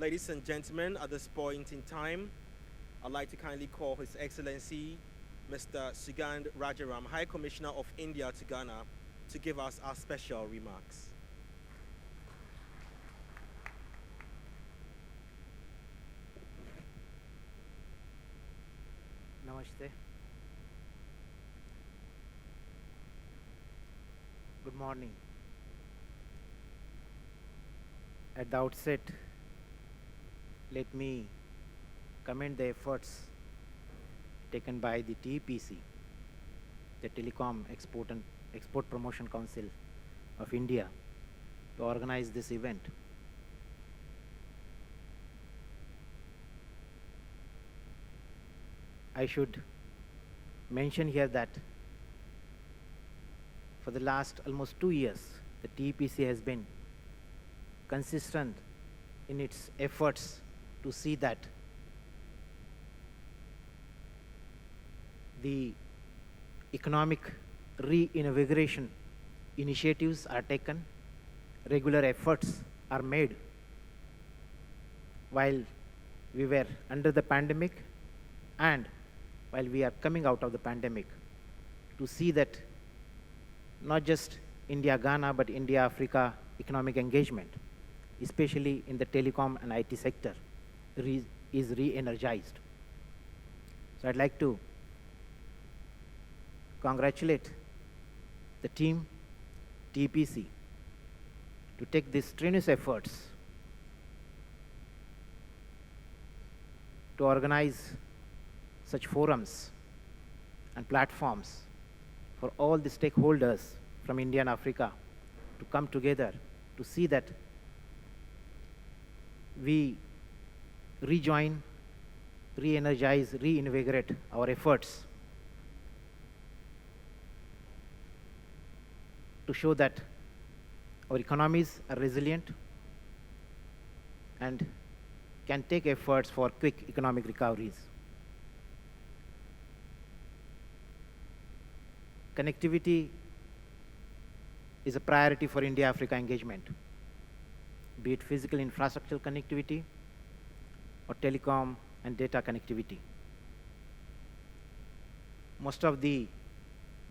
Ladies and gentlemen, at this point in time, I'd like to kindly call His Excellency Mr. Sugandh Rajaram, High Commissioner of India to Ghana, to give us our special remarks. Namaste. Good morning. At the outset, let me commend the efforts taken by the TEPC, the Telecom Export Promotion Council of India, to organize this event. I should mention here that for the last almost 2 years, the TEPC has been consistent in its efforts to see that the economic reinvigoration initiatives are taken, regular efforts are made while we were under the pandemic and while we are coming out of the pandemic, to see that not just India-Ghana but India-Africa economic engagement, especially in the telecom and IT sector, is re-energized. So I'd like to congratulate the team, TPC, to take these strenuous efforts to organize such forums and platforms for all the stakeholders from India and Africa to come together to see that we rejoin, re-energize, reinvigorate our efforts to show that our economies are resilient and can take efforts for quick economic recoveries. Connectivity is a priority for India-Africa engagement, be it physical infrastructure connectivity or telecom and data connectivity. Most of the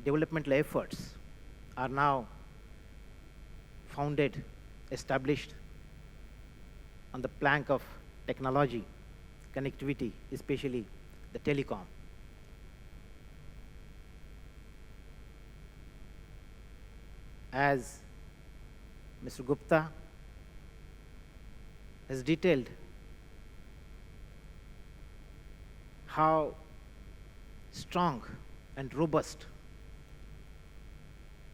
developmental efforts are now founded, established on the plank of technology, connectivity, especially the telecom. As Mr. Gupta has detailed how strong and robust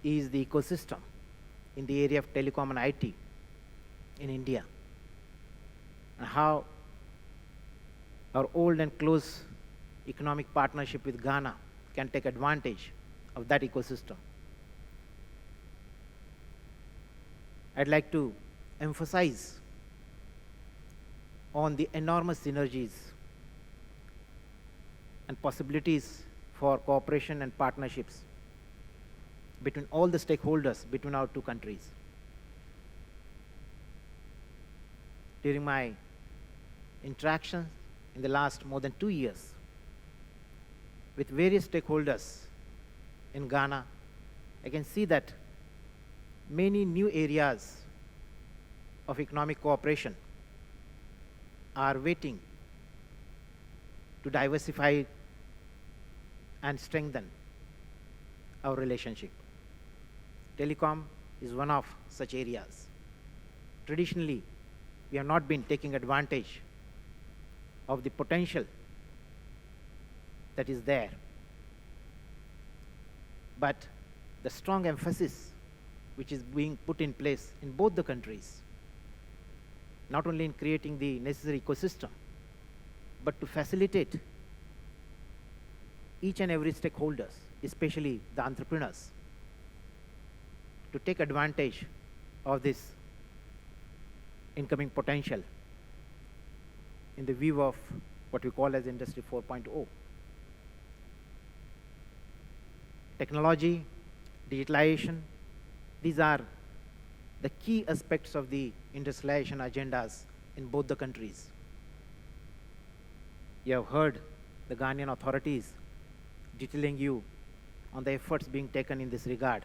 is the ecosystem in the area of telecom and IT in India, and how our old and close economic partnership with Ghana can take advantage of that ecosystem. I'd like to emphasize on the enormous synergies and possibilities for cooperation and partnerships between all the stakeholders between our two countries. During my interactions in the last more than 2 years with various stakeholders in Ghana, I can see that many new areas of economic cooperation are waiting to diversify and strengthen our relationship. Telecom is one of such areas. Traditionally, we have not been taking advantage of the potential that is there. But the strong emphasis which is being put in place in both the countries, not only in creating the necessary ecosystem, but to facilitate each and every stakeholders, especially the entrepreneurs, to take advantage of this incoming potential in the view of what we call as Industry 4.0. Technology, digitalization, these are the key aspects of the industrialization agendas in both the countries. You have heard the Ghanaian authorities detailing you on the efforts being taken in this regard.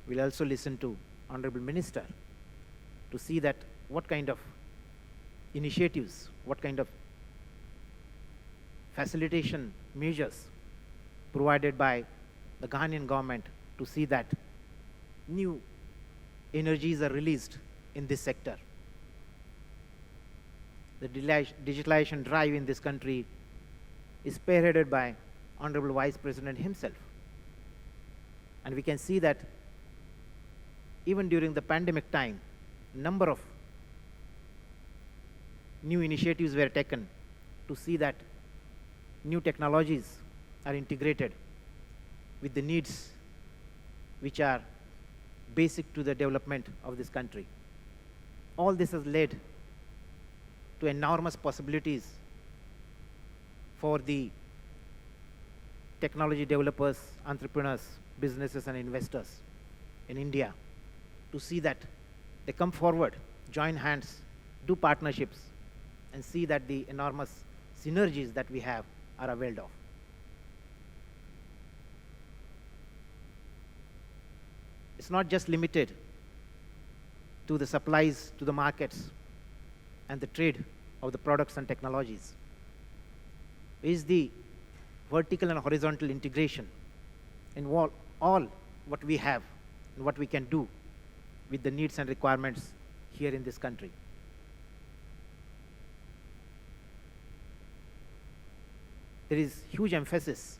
We'll also listen to Honorable Minister to see that what kind of initiatives, what kind of facilitation measures provided by the Ghanaian government to see that new energies are released in this sector. The digitalization drive in this country is spearheaded by Honorable Vice President himself. And we can see that even during the pandemic time, number of new initiatives were taken to see that new technologies are integrated with the needs which are basic to the development of this country. All this has led to enormous possibilities for the technology developers, entrepreneurs, businesses, and investors in India to see that they come forward, join hands, do partnerships, and see that the enormous synergies that we have are availed of. It's not just limited to the supplies to the markets and the trade of the products and technologies. Is the vertical and horizontal integration in all what we have and what we can do with the needs and requirements here in this country. There is huge emphasis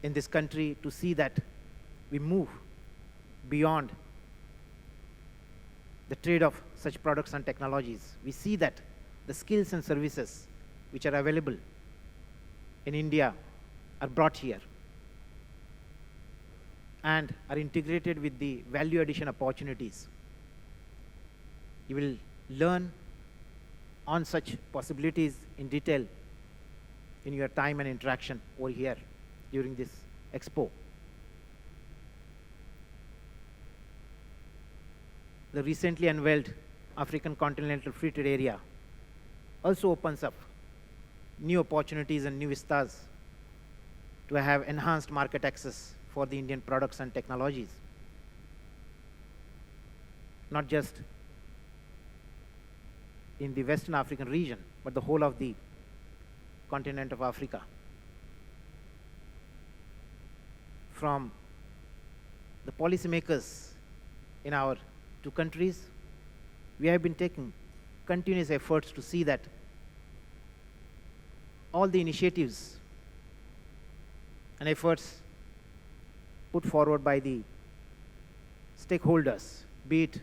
in this country to see that we move beyond the trade of such products and technologies. We see that the skills and services which are available in India are brought here and are integrated with the value addition opportunities. You will learn on such possibilities in detail in your time and interaction over here during this expo. The recently unveiled African Continental Free Trade Area also opens up new opportunities and new vistas to have enhanced market access for the Indian products and technologies. Not just in the Western African region, but the whole of the continent of Africa. From the policymakers in our two countries, we have been taking continuous efforts to see that all the initiatives and efforts put forward by the stakeholders, be it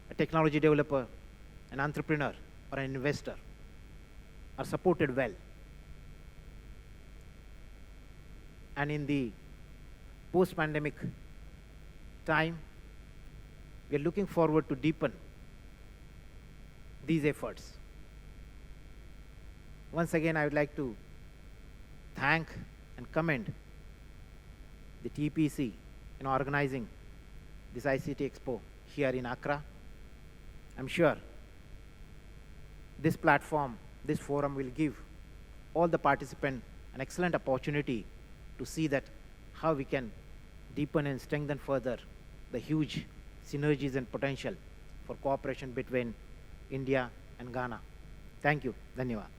a technology developer, an entrepreneur, or an investor, are supported well. And in the post-pandemic time, we are looking forward to deepen these efforts. Once again, I would like to thank and commend the TPC in organizing this ICT Expo here in Accra. I'm sure this platform, this forum will give all the participants an excellent opportunity to see that how we can deepen and strengthen further the huge synergies and potential for cooperation between India and Ghana. Thank you. Dhanyavad.